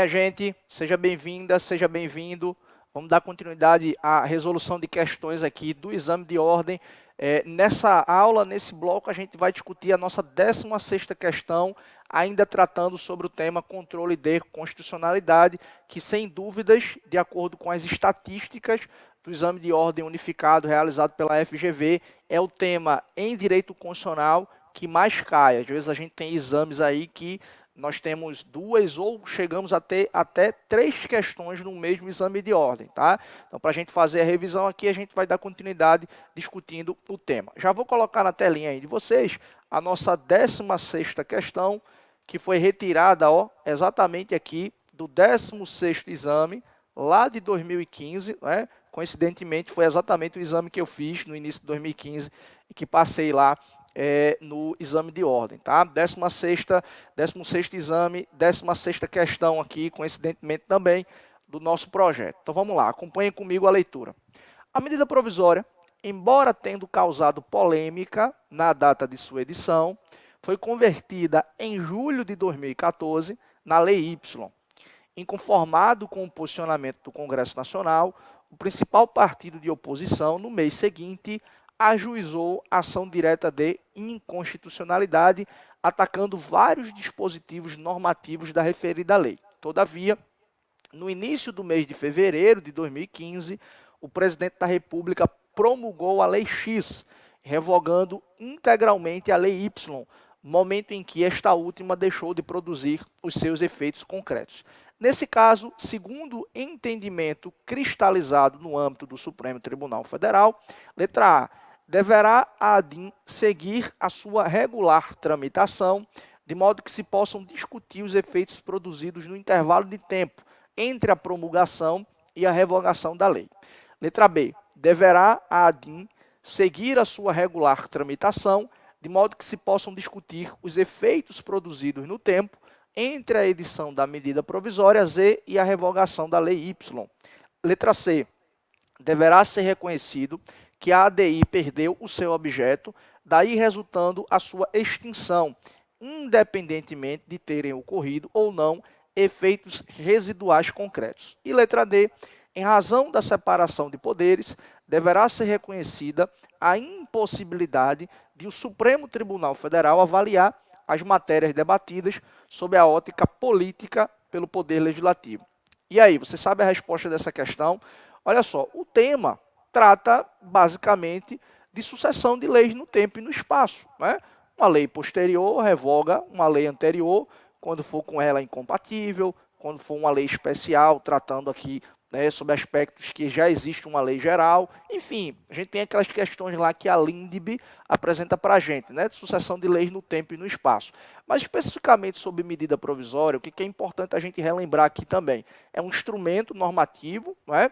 Minha gente, seja bem-vinda, seja bem-vindo. Vamos dar continuidade à resolução de questões aqui do exame de ordem. Nessa aula, nesse bloco, a gente vai discutir a nossa 16ª questão, ainda tratando sobre o tema controle de constitucionalidade, que sem dúvidas, de acordo com as estatísticas do exame de ordem unificado realizado pela FGV, é o tema em direito constitucional que mais cai. Às vezes a gente tem exames aí que nós temos 2 ou chegamos a ter até 3 questões no mesmo exame de ordem, tá? Então, para a gente fazer a revisão aqui, a gente vai dar continuidade discutindo o tema. Já vou colocar na telinha aí de vocês a nossa 16ª questão, que foi retirada, exatamente aqui do 16º exame, lá de 2015, né? Coincidentemente, foi exatamente o exame que eu fiz no início de 2015 e que passei lá no exame de ordem, tá? 16º exame, 16ª questão aqui, coincidentemente também, do nosso projeto. Então vamos lá, acompanhem comigo a leitura. A medida provisória, embora tendo causado polêmica na data de sua edição, foi convertida em julho de 2014 na Lei Y. Inconformado com o posicionamento do Congresso Nacional, o principal partido de oposição, no mês seguinte, ajuizou ação direta de inconstitucionalidade, atacando vários dispositivos normativos da referida lei. Todavia, no início do mês de fevereiro de 2015, o presidente da República promulgou a Lei X, revogando integralmente a Lei Y, momento em que esta última deixou de produzir os seus efeitos concretos. Nesse caso, segundo entendimento cristalizado no âmbito do Supremo Tribunal Federal, letra A, deverá a ADIM seguir a sua regular tramitação, de modo que se possam discutir os efeitos produzidos no intervalo de tempo entre a promulgação e a revogação da lei. Letra B, deverá a ADIM seguir a sua regular tramitação, de modo que se possam discutir os efeitos produzidos no tempo entre a edição da medida provisória Z e a revogação da lei Y. Letra C, deverá ser reconhecido que a ADI perdeu o seu objeto, daí resultando a sua extinção, independentemente de terem ocorrido ou não efeitos residuais concretos. E letra D, em razão da separação de poderes, deverá ser reconhecida a impossibilidade de o Supremo Tribunal Federal avaliar as matérias debatidas sob a ótica política pelo Poder Legislativo. E aí, você sabe a resposta dessa questão? Olha só, o tema trata basicamente de sucessão de leis no tempo e no espaço, né? Uma lei posterior revoga uma lei anterior, quando for com ela incompatível, quando for uma lei especial, tratando aqui, né, sobre aspectos que já existe uma lei geral. Enfim, a gente tem aquelas questões lá que a LINDB apresenta para a gente, né, de sucessão de leis no tempo e no espaço. Mas especificamente sobre medida provisória, o que é importante a gente relembrar aqui também, é um instrumento normativo, não é?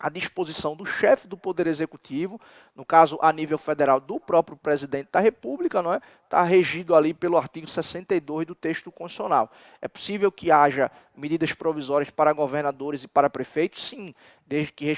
À disposição do chefe do Poder Executivo, no caso, a nível federal, do próprio presidente da República, não é? Está regido ali pelo artigo 62 do texto constitucional. É possível que haja medidas provisórias para governadores e para prefeitos? Sim, desde que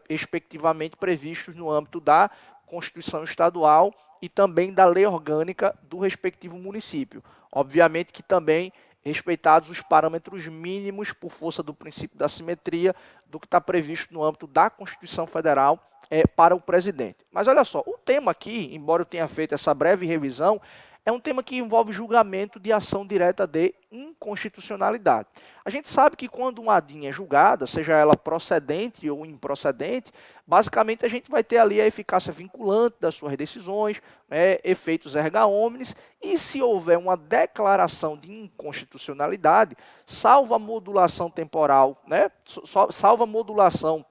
respectivamente previstos no âmbito da Constituição Estadual e também da lei orgânica do respectivo município. Obviamente que também respeitados os parâmetros mínimos por força do princípio da simetria do que está previsto no âmbito da Constituição Federal para o presidente. Mas olha só, o tema aqui, embora eu tenha feito essa breve revisão, é um tema que envolve julgamento de ação direta de inconstitucionalidade. A gente sabe que quando uma ADIM é julgada, seja ela procedente ou improcedente, basicamente a gente vai ter ali a eficácia vinculante das suas decisões, né, efeitos erga omnes, e se houver uma declaração de inconstitucionalidade, salvo a modulação temporal, né, salvo a modulação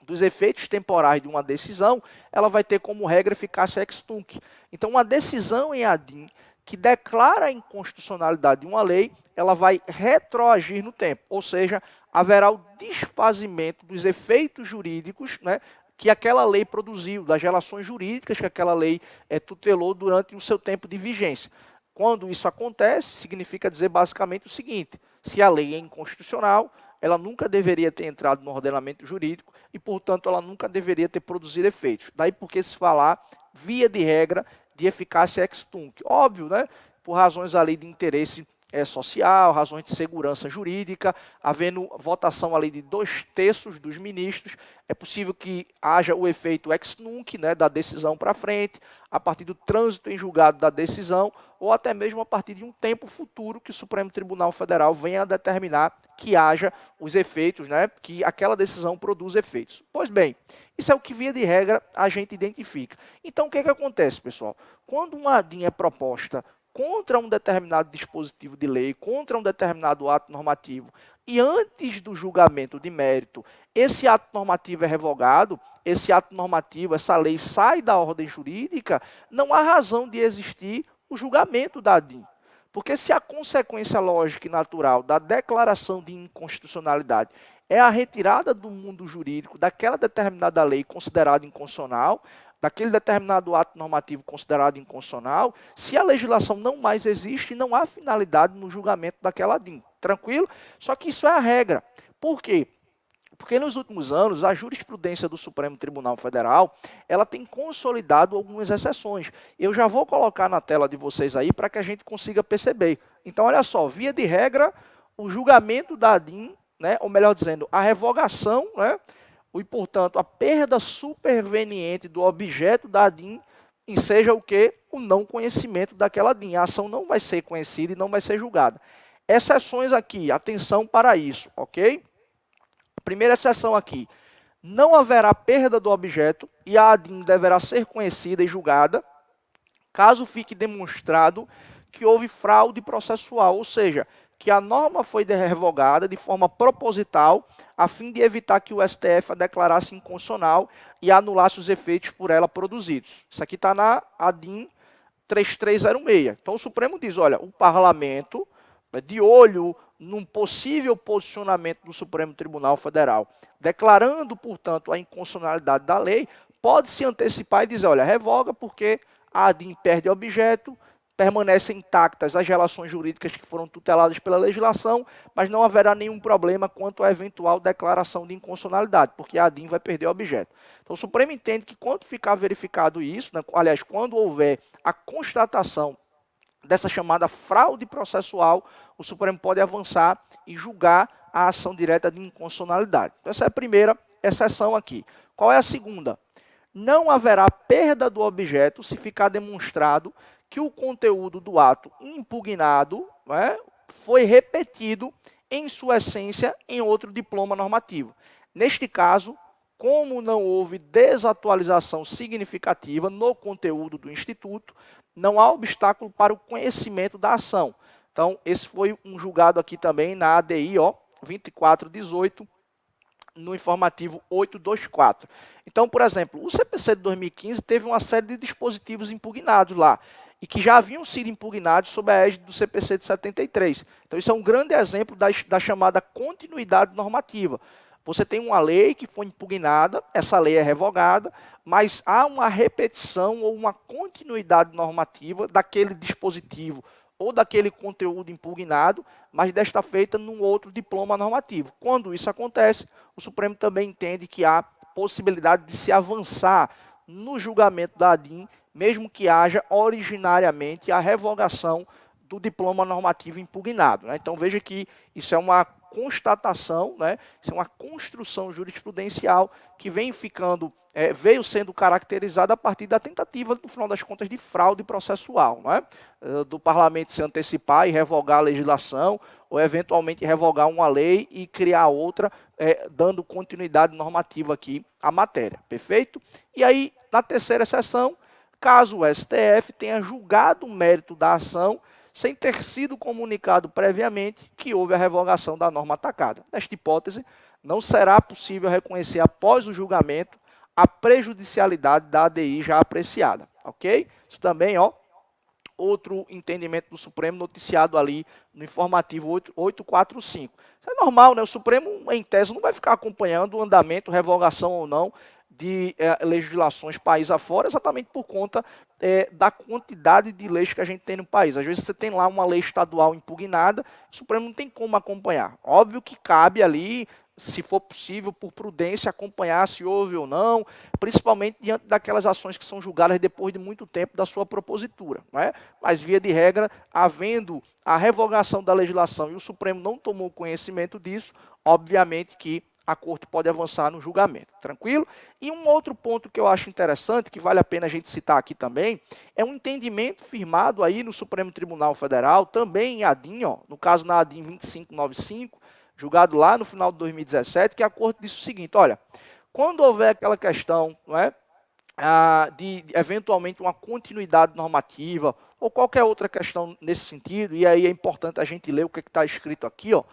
dos efeitos temporais de uma decisão, ela vai ter como regra eficácia ex tunc. Então, uma decisão em ADIM que declara a inconstitucionalidade de uma lei, ela vai retroagir no tempo, ou seja, haverá o desfazimento dos efeitos jurídicos, né, que aquela lei produziu, das relações jurídicas que aquela lei tutelou durante o seu tempo de vigência. Quando isso acontece, significa dizer basicamente o seguinte: se a lei é inconstitucional, ela nunca deveria ter entrado no ordenamento jurídico e, portanto, ela nunca deveria ter produzido efeitos. Daí porque se falar, via de regra, de eficácia ex tunc. Óbvio, né? Por razões ali de interesse social, razões de segurança jurídica, havendo votação ali de 2/3 dos ministros, é possível que haja o efeito ex nunc, né, da decisão para frente, a partir do trânsito em julgado da decisão, ou até mesmo a partir de um tempo futuro que o Supremo Tribunal Federal venha a determinar que haja os efeitos, né, que aquela decisão produz efeitos. Pois bem, isso é o que, via de regra, a gente identifica. Então, o que acontece, pessoal? Quando uma ADIM é proposta contra um determinado dispositivo de lei, contra um determinado ato normativo, e antes do julgamento de mérito, esse ato normativo é revogado, esse ato normativo, essa lei sai da ordem jurídica, não há razão de existir o julgamento da ADIM. Porque se a consequência lógica e natural da declaração de inconstitucionalidade é a retirada do mundo jurídico daquela determinada lei considerada inconstitucional, daquele determinado ato normativo considerado inconstitucional, se a legislação não mais existe, não há finalidade no julgamento daquela ADIM. Tranquilo? Só que isso é a regra. Por quê? Porque nos últimos anos, a jurisprudência do Supremo Tribunal Federal, ela tem consolidado algumas exceções. Eu já vou colocar na tela de vocês aí para que a gente consiga perceber. Então, olha só, via de regra, o julgamento da ADIM, né, ou melhor dizendo, a revogação, né, e, portanto, a perda superveniente do objeto da ADIM, enseja o quê? O não conhecimento daquela ADIM. A ação não vai ser conhecida e não vai ser julgada. Exceções aqui, atenção para isso, ok? Primeira exceção aqui, não haverá perda do objeto e a ADIM deverá ser conhecida e julgada caso fique demonstrado que houve fraude processual, ou seja, que a norma foi revogada de forma proposital a fim de evitar que o STF a declarasse inconstitucional e anulasse os efeitos por ela produzidos. Isso aqui está na ADIM 3306. Então o Supremo diz, olha, o parlamento, de olho num possível posicionamento do Supremo Tribunal Federal, declarando, portanto, a inconstitucionalidade da lei, pode se antecipar e dizer, olha, revoga porque a ADIM perde objeto, permanecem intactas as relações jurídicas que foram tuteladas pela legislação, mas não haverá nenhum problema quanto à eventual declaração de inconstitucionalidade, porque a ADIM vai perder objeto. Então o Supremo entende que quando ficar verificado isso, né, aliás, quando houver a constatação dessa chamada fraude processual, o Supremo pode avançar e julgar a ação direta de inconstitucionalidade. Então, essa é a primeira exceção aqui. Qual é a segunda? Não haverá perda do objeto se ficar demonstrado que o conteúdo do ato impugnado, né, foi repetido em sua essência em outro diploma normativo. Neste caso, como não houve desatualização significativa no conteúdo do Instituto, não há obstáculo para o conhecimento da ação. Então, esse foi um julgado aqui também na ADI 2418, no informativo 824. Então, por exemplo, o CPC de 2015 teve uma série de dispositivos impugnados lá, e que já haviam sido impugnados sob a égide do CPC de 73. Então, isso é um grande exemplo da chamada continuidade normativa. Você tem uma lei que foi impugnada, essa lei é revogada, mas há uma repetição ou uma continuidade normativa daquele dispositivo ou daquele conteúdo impugnado, mas desta feita num outro diploma normativo. Quando isso acontece, o Supremo também entende que há possibilidade de se avançar no julgamento da ADIM, mesmo que haja originariamente a revogação do diploma normativo impugnado, né? Então veja que isso é uma constatação, né? Isso é uma construção jurisprudencial que veio sendo caracterizada a partir da tentativa, no final das contas, de fraude processual, né? Do parlamento se antecipar e revogar a legislação, ou eventualmente revogar uma lei e criar outra, dando continuidade normativa aqui à matéria, perfeito? E aí, na terceira exceção, caso o STF tenha julgado o mérito da ação sem ter sido comunicado previamente que houve a revogação da norma atacada. Nesta hipótese, não será possível reconhecer após o julgamento a prejudicialidade da ADI já apreciada, ok? Isso também, outro entendimento do Supremo noticiado ali no informativo 845. Isso é normal, né? O Supremo, em tese, não vai ficar acompanhando o andamento, revogação ou não, de legislações país afora, exatamente por conta da quantidade de leis que a gente tem no país. Às vezes você tem lá uma lei estadual impugnada, o Supremo não tem como acompanhar. Óbvio que cabe ali se for possível, por prudência, acompanhar se houve ou não, principalmente diante daquelas ações que são julgadas depois de muito tempo da sua propositura. Não é? Mas, via de regra, havendo a revogação da legislação e o Supremo não tomou conhecimento disso, obviamente que a Corte pode avançar no julgamento, tranquilo? E um outro ponto que eu acho interessante, que vale a pena a gente citar aqui também, é um entendimento firmado aí no Supremo Tribunal Federal, também em ADIM, ó, no caso na ADIM 2595, julgado lá no final de 2017, que a Corte disse o seguinte, olha, quando houver aquela questão, não é, de eventualmente uma continuidade normativa ou qualquer outra questão nesse sentido, e aí é importante a gente ler o que está escrito aqui, ó,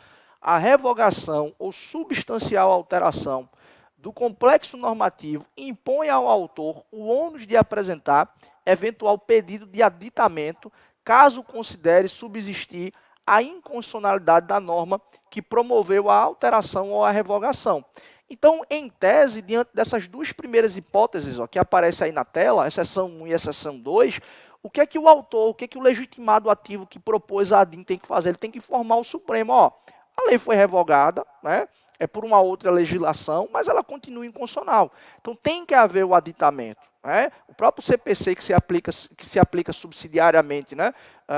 a revogação ou substancial alteração do complexo normativo impõe ao autor o ônus de apresentar eventual pedido de aditamento, caso considere subsistir a inconstitucionalidade da norma que promoveu a alteração ou a revogação. Então, em tese, diante dessas duas primeiras hipóteses ó, que aparecem aí na tela, exceção 1 e exceção 2, o que é que o autor, o que é que o legitimado ativo que propôs a ADIM tem que fazer? Ele tem que informar o Supremo, ó, a lei foi revogada, né? É por uma outra legislação, mas ela continua inconstitucional. Então tem que haver o aditamento. Né? O próprio CPC que se aplica subsidiariamente, né?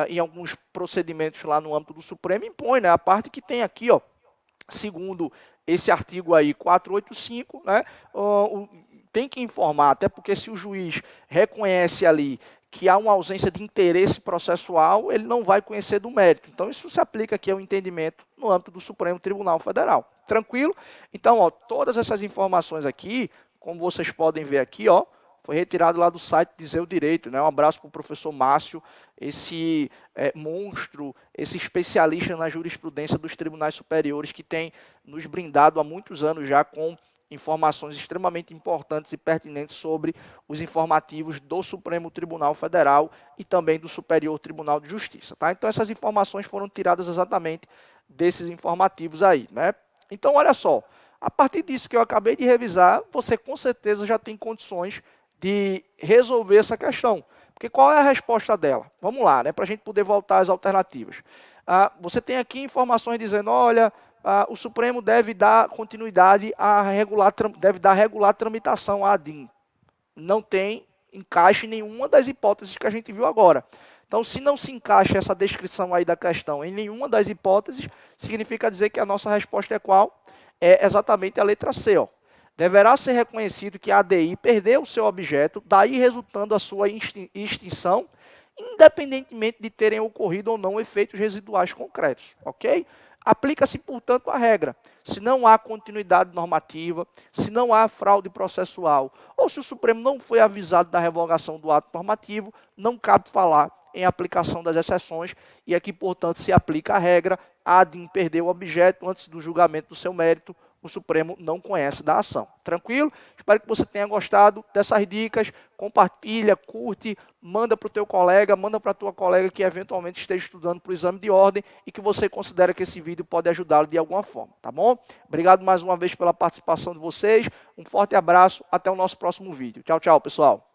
Em alguns procedimentos lá no âmbito do Supremo, impõe, né? A parte que tem aqui, ó, segundo esse artigo aí 485, né? Tem que informar, até porque se o juiz reconhece ali que há uma ausência de interesse processual, ele não vai conhecer do mérito. Então, isso se aplica aqui ao entendimento no âmbito do Supremo Tribunal Federal. Tranquilo? Então, ó, todas essas informações aqui, como vocês podem ver aqui, ó, foi retirado lá do site Dizer o Direito. Né? Um abraço para o professor Márcio, esse monstro, esse especialista na jurisprudência dos tribunais superiores que tem nos brindado há muitos anos já com informações extremamente importantes e pertinentes sobre os informativos do Supremo Tribunal Federal e também do Superior Tribunal de Justiça. Tá? Então, essas informações foram tiradas exatamente desses informativos aí. Né? Então, olha só, a partir disso que eu acabei de revisar, você com certeza já tem condições de resolver essa questão. Porque qual é a resposta dela? Vamos lá, né, para a gente poder voltar às alternativas. Você tem aqui informações dizendo, olha, o Supremo deve dar continuidade deve dar regular tramitação à ADIM. Não tem encaixe em nenhuma das hipóteses que a gente viu agora. Então, se não se encaixa essa descrição aí da questão em nenhuma das hipóteses, significa dizer que a nossa resposta é qual? É exatamente a letra C. Ó. Deverá ser reconhecido que a ADI perdeu o seu objeto, daí resultando a sua extinção, independentemente de terem ocorrido ou não efeitos residuais concretos. Ok? Aplica-se, portanto, a regra. Se não há continuidade normativa, se não há fraude processual, ou se o Supremo não foi avisado da revogação do ato normativo, não cabe falar em aplicação das exceções, e aqui, portanto, se aplica a regra, a ADIM perdeu o objeto antes do julgamento do seu mérito, o Supremo não conhece da ação. Tranquilo? Espero que você tenha gostado dessas dicas. Compartilha, curte, manda para o teu colega, manda para a tua colega que eventualmente esteja estudando para o exame de ordem e que você considera que esse vídeo pode ajudá-lo de alguma forma, tá bom? Obrigado mais uma vez pela participação de vocês. Um forte abraço. Até o nosso próximo vídeo. Tchau, tchau, pessoal.